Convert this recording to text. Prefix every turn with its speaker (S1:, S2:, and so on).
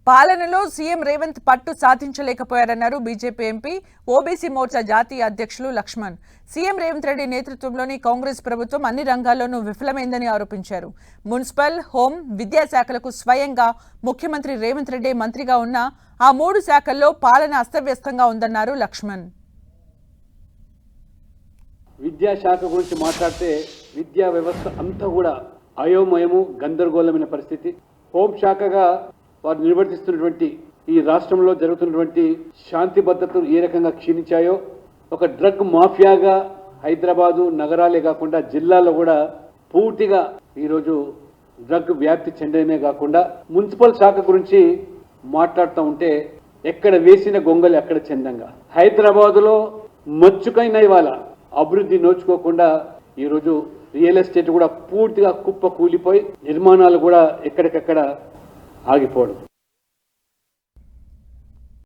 S1: పాలనలో సీఎం రేవంత్ పట్టు సాధించలేకపోయారన్నారు BJP MP OBC Morcha జాతీయ అధ్యక్షులు లక్ష్మణ్. సీఎం రేవంత్ రెడ్డి నేతృత్వంలోని కాంగ్రెస్ ప్రభుత్వం అన్ని రంగాల్లోనూ విఫలమైందని ఆరోపించారు. మున్సిపల్, హోం, విద్యాశాఖలకు స్వయంగా ముఖ్యమంత్రి రేవంత్ రెడ్డి మంత్రిగా ఉన్న ఆ 3 శాఖల్లో పాలన అస్తవ్యస్తంగా ఉందన్నారు లక్ష్మణ్.
S2: విద్యాశాఖ గురించి మాట్లాడితే విద్యా వ్యవస్థ అంతా కూడా అయోమయము, గందరగోళమైన పరిస్థితి. హోంశాఖగా వారు నిర్వర్తిస్తున్నటువంటి ఈ రాష్ట్రంలో జరుగుతున్నటువంటి శాంతి భద్రతలు ఏ రకంగా క్షీణించాయో, ఒక డ్రగ్ మాఫియాగా హైదరాబాదు నగరాలే కాకుండా జిల్లాలో కూడా పూర్తిగా ఈరోజు డ్రగ్ వ్యాప్తి చెందడమే కాకుండా మున్సిపల్ శాఖ గురించి మాట్లాడుతూ ఉంటే ఎక్కడ వేసిన గొంగలి అక్కడ చందంగా, హైదరాబాదులో మచ్చుకైన ఇవాళ అభివృద్ధి నోచుకోకుండా ఈరోజు రియల్ ఎస్టేట్ కూడా పూర్తిగా కుప్ప కూలిపోయి నిర్మాణాలు కూడా ఎక్కడికక్కడ ఆగిపోవడం.